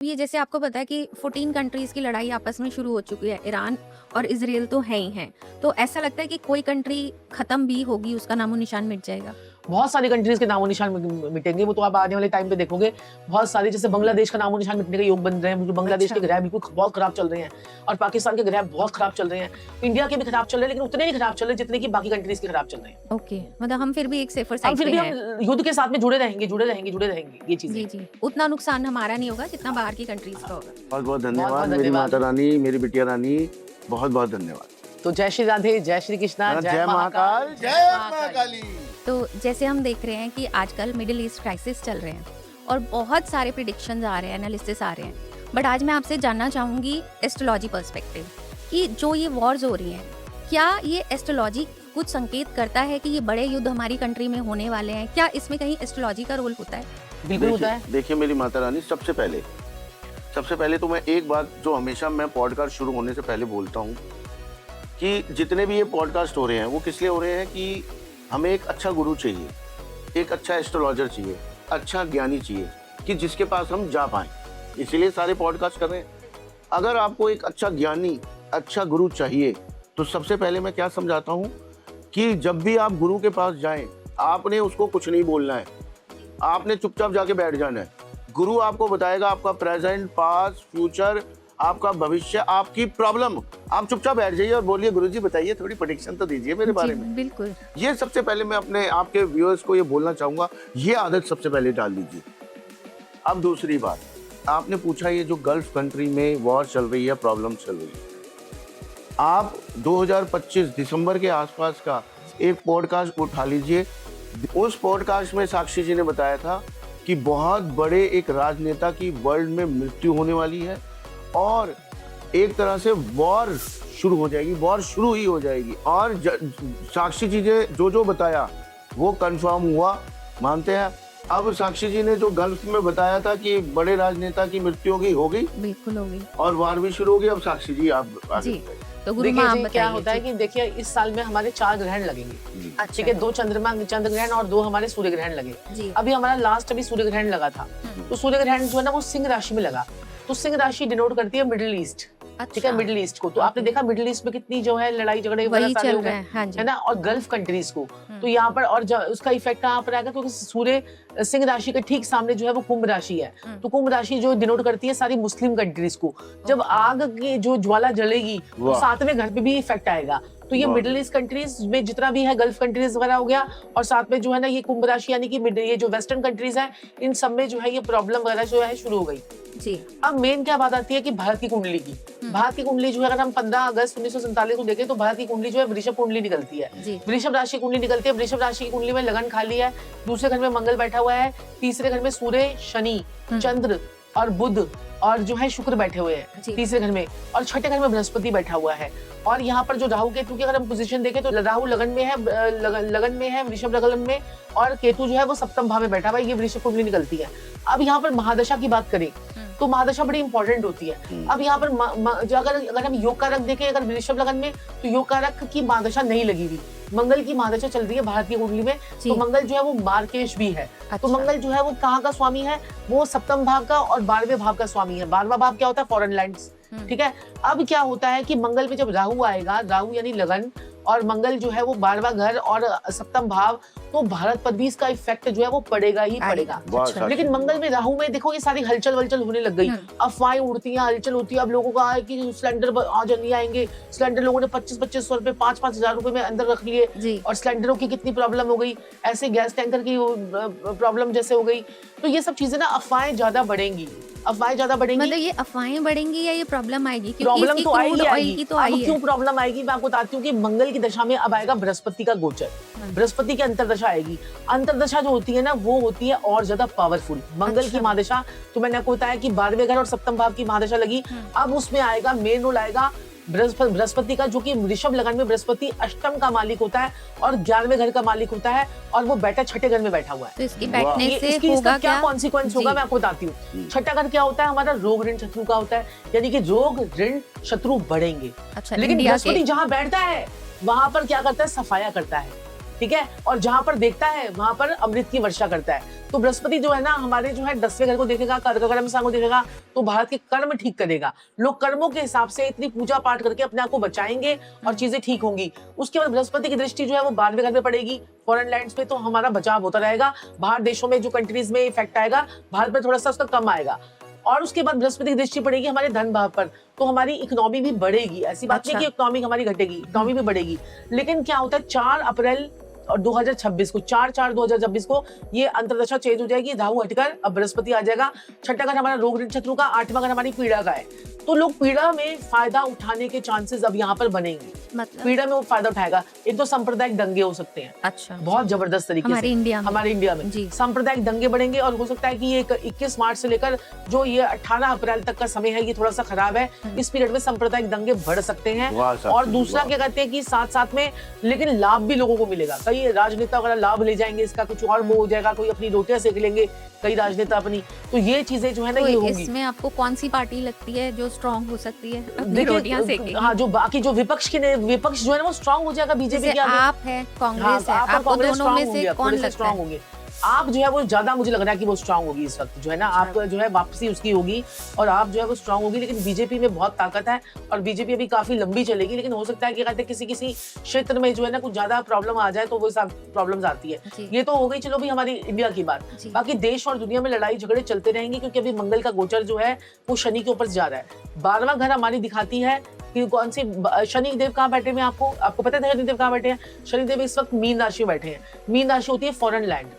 ये जैसे आपको पता है कि 14 कंट्रीज़ की लड़ाई आपस में शुरू हो चुकी है, ईरान और इज़राइल तो हैं ही हैं। तो ऐसा लगता है कि कोई कंट्री ख़त्म भी होगी, उसका नामो-निशान मिट जाएगा? बहुत सारी कंट्रीज के नामो निशान मिटेंगे। वो तो आप आने वाले टाइम पे देखोगे। बहुत सारी, जैसे बांग्लादेश का नामो निशान मिटने के योग बन रहे हैं, क्योंकि बांग्लादेश अच्छा। के ग्रह बिल्कुल बहुत खराब चल रहे हैं और पाकिस्तान के ग्रह बहुत खराब चल रहे हैं। इंडिया के भी खराब चल रहे हैं, लेकिन उतने नहीं खराब चल रहे जितने की बाकी कंट्रीज के खराब चल रहे हैं। ओके, मतलब हम फिर भी एक सेफर हम साइड फिर पे भी हैं। हम युद्ध के साथ में जुड़े रहेंगे, जुड़े रहेंगे, जुड़े रहेंगे ये चीजें। जी, जी। उतना नुकसान हमारा नहीं होगा जितना बाहर की कंट्रीज़ का होगा। बहुत बहुत बहुत धन्यवाद मेरी धन्यवाद। माता रानी, मेरी बिटिया रानी, बहुत बहुत धन्यवाद। तो जय श्री राधे, जय श्री कृष्णा, जय महाकाल, जय महाकाली। तो जैसे हम देख रहे हैं कि आजकल मिडिल ईस्ट क्राइसिस चल रहे हैं और बहुत सारे प्रिडिक्शंस आ रहे हैं, एनालिसिस आ रहे हैं। बट आज मैं आपसे जानना चाहूँगी एस्ट्रोलॉजी पर्सपेक्टिव कि जो ये वॉर्स हो रही हैं, क्या ये एस्ट्रोलॉजी कुछ संकेत करता है कि ये बड़े युद्ध हमारी कंट्री में होने वाले हैं? क्या इसमें कहीं एस्ट्रोलॉजी का रोल होता है? बिल्कुल होता है। देखिए मेरी माता रानी, सबसे पहले तो मैं एक बात जो हमेशा मैं पॉडकास्ट शुरू होने से पहले बोलता हूँ कि जितने भी ये पॉडकास्ट हो रहे हैं वो किस लिए हो रहे हैं कि हमें एक अच्छा गुरु चाहिए, एक अच्छा एस्ट्रोलॉजर चाहिए, अच्छा ज्ञानी चाहिए कि जिसके पास हम जा पाएं। इसीलिए सारे पॉडकास्ट कर रहे हैं। अगर आपको एक अच्छा ज्ञानी, अच्छा गुरु चाहिए तो सबसे पहले मैं क्या समझाता हूँ कि जब भी आप गुरु के पास जाएं, आपने उसको कुछ नहीं बोलना है, आपने चुपचाप जाके बैठ जाना है। गुरु आपको बताएगा आपका प्रेजेंट, पास्ट, फ्यूचर, आपका भविष्य, आपकी प्रॉब्लम। आप चुपचाप बैठ जाइए और बोलिए गुरुजी बताइए, थोड़ी प्रेडिक्शन तो दीजिए मेरे बारे में। बिल्कुल। ये सबसे पहले मैं अपने आपके व्यूअर्स को ये बोलना चाहूंगा, ये आदत सबसे पहले डाल दीजिए। अब दूसरी बात, आपने पूछा ये जो गल्फ कंट्री में वॉर चल रही है, प्रॉब्लम चल रही है, आप 2025 दिसंबर के आसपास का एक पॉडकास्ट उठा लीजिए। उस पॉडकास्ट में साक्षी जी ने बताया था कि बहुत बड़े एक राजनेता की वर्ल्ड में मृत्यु होने वाली है और एक तरह से वॉर शुरू हो जाएगी, वॉर शुरू ही हो जाएगी। और साक्षी जी ने जो बताया वो कंफर्म हुआ, मानते हैं। अब साक्षी जी ने जो गल्फ में बताया था कि बड़े राजनेता की मृत्यु हो गई बिल्कुल होगी और वॉर भी शुरू हो गई। अब साक्षी जी आप आगे जी। बताइए। तो गुरु माँ आप देखिए जी, क्या बताइए। होता है कि देखिए इस साल में हमारे 4 ग्रहण लगेंगे। ठीक है, 2 चंद्र ग्रहण और 2 हमारे सूर्य ग्रहण लगे। जी। अभी हमारा लास्ट अभी सूर्य ग्रहण लगा था। तो सूर्य ग्रहण जो है ना वो सिंह राशि में लगा। तो सिंह राशि डिनोट करती है मिडिल ईस्ट। ठीक है, मिडिल ईस्ट को। तो आपने देखा मिडिल ईस्ट में कितनी जो है लड़ाई झगड़े वही सारे चल हो गए, रहा है, हाँ जी। है ना, और गल्फ कंट्रीज को। तो यहाँ पर और उसका इफेक्ट कहाँ पर आएगा, क्योंकि सूर्य सिंह राशि के ठीक सामने जो है वो कुंभ राशि है। तो कुंभ राशि जो डिनोट करती है सारी मुस्लिम कंट्रीज को। जब आग की जो ज्वाला जलेगी तो साथ में घर पे भी इफेक्ट आएगा। तो ये मिडिल ईस्ट कंट्रीज में जितना भी है, गल्फ कंट्रीज वगैरह हो गया, और साथ में जो है ना ये कुंभ राशि यानी कि ये जो वेस्टर्न कंट्रीज है, इन सब में जो है ये प्रॉब्लम वगैरह जो है शुरू हो गई। जी। अब मेन क्या बात आती है कि भारत की कुंडली की। भारत की कुंडली जो है, अगर हम 15 अगस्त 1947 को देखें तो भारत की कुंडली जो है वृषभ कुंडली निकलती है। वृषभ राशि कुंडली निकलती है। वृषभ राशि की कुंडली में लगन खाली है, दूसरे घर में मंगल बैठा हुआ है, तीसरे घर में सूर्य, शनि, चंद्र और बुध और जो है शुक्र बैठे हुए हैं तीसरे घर में, और छठे घर में बृहस्पति बैठा हुआ है। और यहाँ पर जो राहु केतु की अगर हम पोजीशन देखें तो राहु लगन में है, लगन में है, वृषभ लगन में, और केतु जो है वो सप्तम भाव में बैठा हुआ है। ये वृषभ कुंडली निकलती है। अब यहाँ पर महादशा की बात करें तो महादशा बड़ी इंपॉर्टेंट होती है। अब यहाँ पर अगर हम योग कारक देखें, अगर वृषभ लगन में, तो योग कारक की महादशा नहीं लगी हुई, मंगल की महादशा चल रही है भारत की कुंडली में। तो मंगल जो है वो मार्केश भी है। तो मंगल जो है वो कहाँ का स्वामी है, वो सप्तम भाव का और 12वें भाव का स्वामी है। 12वां भाव क्या होता है, फॉरेन लैंड्स। ठीक है, अब क्या होता है कि मंगल में जब राहु आएगा, राहु यानी लगन, और मंगल जो है वो 12वां घर और सप्तम भाव, तो भारत पर भी इसका इफेक्ट जो है वो पड़ेगा ही पड़ेगा। लेकिन मंगल में राहु में देखो ये सारी हलचल वलचल होने लग गई, अफवाहें उड़ती हैं, हलचल होती है। अब लोगों का है कि सिलेंडर आज नहीं आएंगे, सिलेंडर लोगों ने 25-25 रुपए 5-5 हजार रुपए में अंदर रख लिए, और सिलेंडरों की कितनी प्रॉब्लम हो गई, ऐसे गैस टैंकर की प्रॉब्लम जैसे हो गई। तो ये सब चीजें ना, अफवाहें ज्यादा बढ़ेंगी, अफवाहें ज्यादा बढ़ेंगी। मतलब ये अफवाहें बढ़ेंगी या ये प्रॉब्लम आएगी? प्रॉब्लम तो आएगी, आएगी। तो अब क्यों प्रॉब्लम आएगी मैं आपको बताती हूँ कि मंगल की दशा में अब आएगा बृहस्पति का गोचर। बृहस्पति की अंतरदशा आएगी। अंतरदशा जो होती है ना वो होती है और ज्यादा पावरफुल। मंगल की महादशा तो मैंने आपको बताया कि 12वें घर और सप्तम भाव की महादशा लगी। अब उसमें आएगा, मेन रोल आएगा बृहस्पति का, जो कि वृषभ लगन में बृहस्पति अष्टम का मालिक होता है और 11वें घर का मालिक होता है, और वो बैठा छठे घर में बैठा हुआ है। तो इसकी बैठने से इसका होगा क्या कॉन्सिक्वेंस होगा मैं आपको बताती हूँ। छठा घर क्या होता है हमारा, रोग ऋण शत्रु का होता है, यानी कि रोग ऋण शत्रु बढ़ेंगे। अच्छा, लेकिन बृहस्पति जहाँ बैठता है वहां पर क्या करता है, सफाया करता है। ठीक है, और जहां पर देखता है वहां पर अमृत की वर्षा करता है। तो बृहस्पति जो है ना हमारे जो है 10वें घर को देखेगा, कर्म स्थान को देखेगा, तो भारत के कर्म ठीक करेगा। लोग कर्मों के हिसाब से इतनी पूजा पाठ करके अपने आप को बचाएंगे और चीजें ठीक होंगी। उसके बाद बृहस्पति की दृष्टि जो है वो 12वें घर पे पड़ेगी फॉरेन लैंड्स पे, तो हमारा बचाव होता रहेगा। बाहर देशों में जो कंट्रीज में इफेक्ट आएगा, भारत में थोड़ा सा उसका कम आएगा। और उसके बाद बृहस्पति की दृष्टि पड़ेगी हमारे धन भाव पर, तो हमारी इकोनॉमी भी बढ़ेगी। ऐसी बात नहीं कि इकोनॉमी हमारी घटेगी, इकोनॉमी भी बढ़ेगी। लेकिन क्या होता है 4 अप्रैल और 2026 को 4/4/2026 को ये अंतरदशा चेंज हो जाएगी, राहु हटकर अब बृहस्पति आ जाएगा। 6ठा घर हमारा रोग ऋण शत्रु का, 8वां घर हमारी पीड़ा का है। तो लोग पीड़ा में फायदा उठाने के चांसेस अब यहाँ पर बनेंगे। मतलब पीड़ा में वो फायदा उठाएगा। एक तो सांप्रदायिक दंगे हो सकते हैं, अच्छा, बहुत जबरदस्त तरीके से हमारे इंडिया में सांप्रदायिक दंगे बढ़ेंगे। और हो सकता है कि ये 21 मार्च से लेकर जो ये 18 अप्रैल तक का समय है, ये थोड़ा सा खराब है। इस पीरियड में सांप्रदायिक दंगे बढ़ सकते हैं। और दूसरा क्या कहते हैं कि साथ साथ में लेकिन लाभ भी लोगों को मिलेगा। कई राजनेता वगैरह लाभ ले जाएंगे इसका, कुछ और वो हो जाएगा, कोई अपनी रोटियां सेक लेंगे कई राजनेता अपनी। तो ये चीजें जो है ना ये होंगी। इसमें आपको कौन सी पार्टी लगती है जो स्ट्रांग हो सकती है अपनी रोटियां सेकेगी? हाँ, जो बाकी जो विपक्ष जो है ना वो स्ट्रांग हो जाएगा। बीजेपी के आप है, कांग्रेस है, आपको दोनों में से कौन लगता है? होंगे आप जो है वो ज्यादा, मुझे लग रहा है कि वो स्ट्रांग होगी इस वक्त जो है ना। आप जो है वापसी उसकी होगी और आप जो है वो स्ट्रांग होगी। लेकिन बीजेपी में बहुत ताकत है और बीजेपी अभी काफी लंबी चलेगी। लेकिन हो सकता है कि कहते किसी क्षेत्र में जो है ना कुछ ज्यादा प्रॉब्लम आ जाए, तो वो सब प्रॉब्लम्स आती है। ये तो हो गई चलो भी हमारी इंडिया की बात। बाकी देश और दुनिया में लड़ाई झगड़े चलते रहेंगे, क्योंकि अभी मंगल का गोचर जो है वो शनि के ऊपर जा रहा है। 12वां घर हमारी दिखाती है कि कौन सी शनि देव कहाँ बैठे हैं। आपको पता है शनि देव कहाँ बैठे हैं? शनि देव इस वक्त मीन राशि में बैठे हैं। मीन राशि होती है फॉरेन लैंड।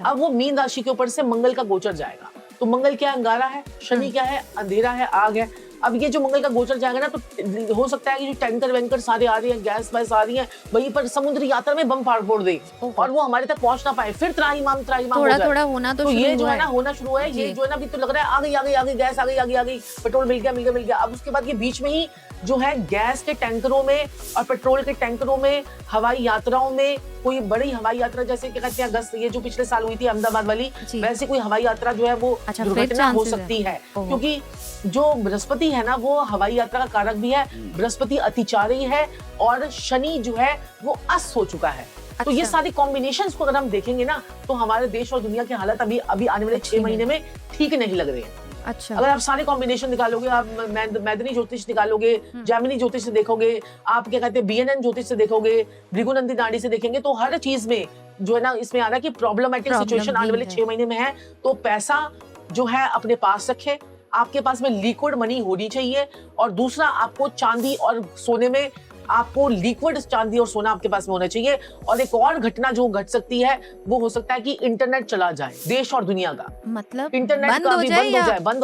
अब वो मीन राशि के ऊपर से मंगल का गोचर जाएगा। तो मंगल क्या है? अंगारा है। शनि क्या है? अंधेरा है, आग है। अब ये जो मंगल का गोचर जाएगा ना, तो हो सकता है कि जो टैंकर वैंकर सारे आ रही हैं, गैस वैस आ रही हैं, वहीं पर समुद्री यात्रा में बम फोड़ दे और वो हमारे तक पहुंच ना पाए, फिर त्राहिमाम थोड़ा होना तो ये जो है ना होना शुरू है। ये जो है ना अभी तो लग रहा है आ गई गैस, आ गई पेट्रोल मिल गया। अब उसके बाद ये बीच में ही जो है गैस के टैंकरों में और पेट्रोल के टैंकरों में, हवाई यात्राओं में, कोई बड़ी हवाई यात्रा जैसे क्या कहते हैं अगस्त ये जो पिछले साल हुई थी अहमदाबाद वाली, वैसे कोई हवाई यात्रा जो है वो दुर्घटना हो सकती है। क्योंकि जो बृहस्पति है ना वो हवाई यात्रा का कारक भी है। बृहस्पति अतिचारी है और शनि जो है वो अस्त हो चुका है। तो ये सारी कॉम्बिनेशंस को अगर हम देखेंगे ना, तो हमारे देश और दुनिया की हालत अभी आने वाले 6 महीने में ठीक नहीं लग रही है। अच्छा, अगर आप सारे कॉम्बिनेशन निकालोगे, आप मैदनी ज्योतिष निकालोगे, जैमिनी ज्योतिष से देखोगे, आप क्या कहते हैं BNN ज्योतिष से देखोगे, भृगुनंदी नाड़ी से देखेंगे, तो हर चीज में जो है ना इसमें आ रहा है कि प्रॉब्लमेटिक सिचुएशन आने वाले 6 महीने में है। तो पैसा जो है अपने पास रखे, आपके पास में लिक्विड मनी होनी चाहिए। और दूसरा, आपको चांदी और सोने में, आपको लिक्विड चांदी और सोना आपके पास में होना चाहिए। और एक और घटना जो घट सकती है वो हो सकता है कि इंटरनेट चला जाए देश और दुनिया का। मतलब इंटरनेट बंद हो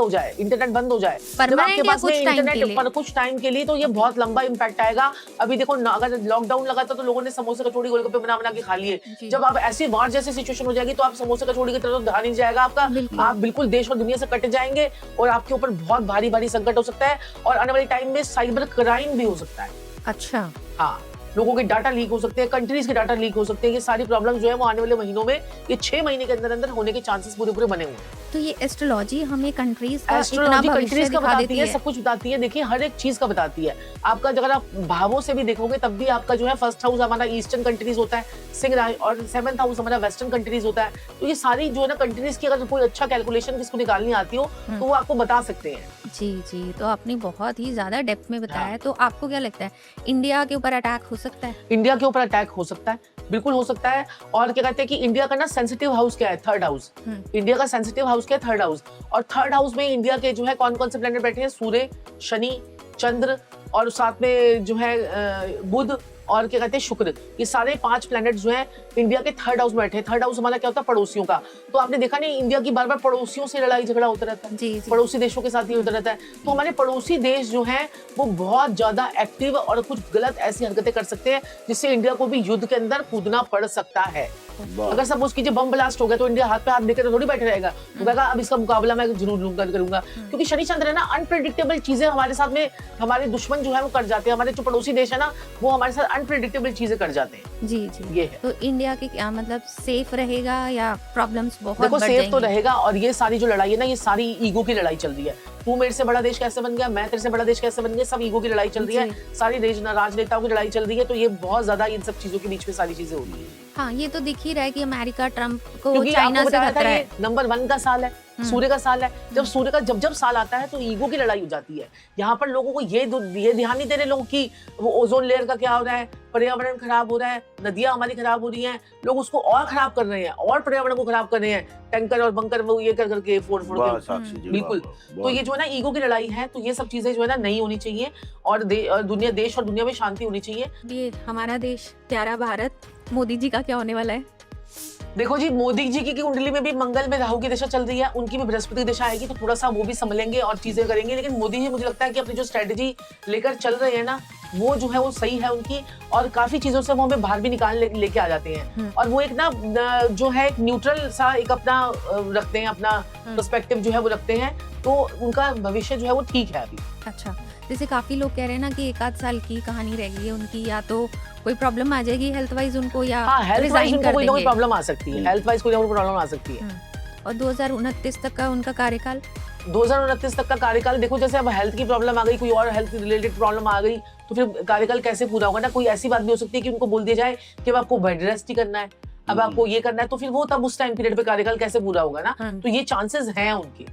जाए, इंटरनेट बंद हो जाए जब आपके पास में इंटरनेट पर कुछ टाइम के लिए, तो ये बहुत लंबा इम्पैक्ट आएगा। अभी देखो अगर लॉकडाउन लगा था तो लोगों ने समोसे कचौड़ी गोलगप्पे बना के खा लिए। जब आप ऐसी वार जैसी सिचुएशन हो जाएगी तो आप समोसे कचौड़ी की तरफ ध्यान नहीं जाएगा आपका। आप बिल्कुल देश और दुनिया से कट जाएंगे और आपके ऊपर बहुत भारी संकट हो सकता है। और आने वाले टाइम में साइबर क्राइम भी हो सकता है। अच्छा, हाँ, लोगों के डाटा लीक हो सकते हैं, कंट्रीज के डाटा लीक हो सकते हैं। ये सारी प्रॉब्लम जो है वो आने वाले महीनों में, ये 6 महीने के अंदर होने के चांसेस पूरे बने हुए हैं। तो ये एस्ट्रोलॉजी हमें कंट्रीज का बताती है, सब कुछ बताती है। देखिए हर एक चीज का बताती है। आपका अगर आप भावों से भी देखोगे तब भी आपका जो है फर्स्ट हाउस हमारा ईस्टर्न कंट्रीज होता है, सिंह राशि, और 7th हाउस हमारा वेस्टर्न कंट्रीज होता है। तो ये सारी जो है ना कंट्रीज की अगर कोई अच्छा कैलकुलेशन किसको निकालनी आती हो तो वो आपको बता सकते हैं। जी, तो आपने बहुत ही ज्यादा डेप्थ में बताया है। तो आपको क्या लगता है इंडिया के ऊपर अटैक हो सकता है? इंडिया के ऊपर अटैक हो सकता है, बिल्कुल हो सकता है। और क्या कहते हैं कि इंडिया का ना सेंसिटिव हाउस क्या है? 3rd house. इंडिया का सेंसिटिव हाउस क्या है? 3rd house. और 3rd हाउस में इंडिया के जो है कौन कौन से प्लैनेट बैठे हैं? सूर्य, शनि, चंद्र और साथ में जो है बुध और क्या कहते हैं शुक्र। ये सारे 5 प्लैनेट जो हैं इंडिया के 3rd हाउस में बैठे हैं। 3rd हाउस हमारा क्या होता है? पड़ोसियों का। तो आपने देखा नहीं इंडिया की बार पड़ोसियों से लड़ाई झगड़ा होता रहता है। जी। पड़ोसी देशों के साथ ही होता रहता है। तो हमारे पड़ोसी देश जो हैं वो बहुत ज्यादा एक्टिव और कुछ गलत ऐसी हरकतें कर सकते हैं जिससे इंडिया को भी युद्ध के अंदर कूदना पड़ सकता है। अगर सपोज कीजिए बम ब्लास्ट हो गया तो इंडिया हाथ पे हाथ देकर थोड़ी बैठे रहेगा। वो कहेगा अब इसका मुकाबला मैं जरूर करूंगा। क्योंकि शनि चंद्र है ना, अनप्रेडिक्टेबल चीजें हमारे साथ में, हमारे दुश्मन जो है वो कर जाते हैं। हमारे जो पड़ोसी देश है ना वो हमारे साथ अनप्रेडिक्टेबल चीजें कर जाते हैं। जी, ये है। तो इंडिया के क्या मतलब सेफ रहेगा या प्रॉब्लम्स बहुत देखो सेफ तो रहेगा। और ये सारी जो लड़ाई है ना, ये सारी ईगो की लड़ाई चल रही है। तू मेरे से बड़ा देश कैसे बन गया, मैं तेरे से बड़ा देश कैसे बन गया, सब ईगो की लड़ाई चल रही है, सारी राजनेताओं की लड़ाई चल रही है। तो ये बहुत ज्यादा इन सब चीजों के बीच में सारी चीजें हो रही है। हाँ, ये तो दिख ही रहा है कि अमेरिका ट्रम्प को क्योंकि चाइना आपको से बताया था खतरा ये है। नंबर 1 का साल है, सूर्य का साल है। जब सूर्य का जब साल आता है तो ईगो की लड़ाई हो जाती है। यहाँ पर लोगों को ये ध्यान नहीं दे रहे लोग कि वो ओजोन लेयर का क्या हो रहा है, पर्यावरण खराब हो रहा है, नदियां हमारी खराब हो रही हैं, लोग उसको और खराब कर रहे हैं और पर्यावरण को खराब कर रहे हैं, टैंकर और बंकर वो ये कर करके फोड़ के। बिल्कुल, तो ये जो है ना ईगो की लड़ाई है, तो ये सब चीजें जो है ना नहीं होनी चाहिए और देश और दुनिया में शांति होनी चाहिए। ये हमारा देश प्यारा भारत, मोदी जी का क्या होने वाला है? देखो जी, मोदी जी की कुंडली में भी मंगल में राहु की दिशा चल रही है, उनकी भी बृहस्पति की दिशा आएगी, तो थोड़ा सा वो भी संभलेंगे और चीजें करेंगे। लेकिन मोदी जी मुझे लगता है कि अपनी जो स्ट्रेटेजी लेकर चल रहे हैं ना, वो जो है वो सही है उनकी, और काफी चीजों से वो हमें बाहर भी निकाल लेके आ जाते हैं। और वो एक ना जो है एक न्यूट्रल सा एक अपना रखते हैं, अपना पर्सपेक्टिव जो है वो रखते हैं, तो उनका भविष्य जो है वो ठीक है अभी। अच्छा, जैसे काफी लोग कह रहे हैं ना कि 1 आध साल की कहानी रह गई है उनकी, या तो कोई प्रॉब्लम आ जाएगी हेल्थ वाइज उनको, या हाँ, हेल्थ वाइज उनको कोई ना कोई प्रॉब्लम आ सकती है, हम्म। हेल्थ वाइज कोई ना कोई प्रॉब्लम आ सकती है। और 2029 तक का उनका कार्यकाल, 2029 तक का कार्यकाल, देखो जैसे अब हेल्थ की प्रॉब्लम आ गई, कोई और हेल्थ रिलेटेड प्रॉब्लम आ गई, तो फिर कार्यकाल कैसे पूरा होगा ना। कोई ऐसी बात भी हो सकती है कि उनको बोल दिया जाए कि अब आपको बेड रेस्ट ही करना है, अब आपको ये करना है, तो फिर वो तब उस टाइम पीरियड पे कार्यकाल कैसे पूरा होगा ना। तो ये चांसेस हैं उनके।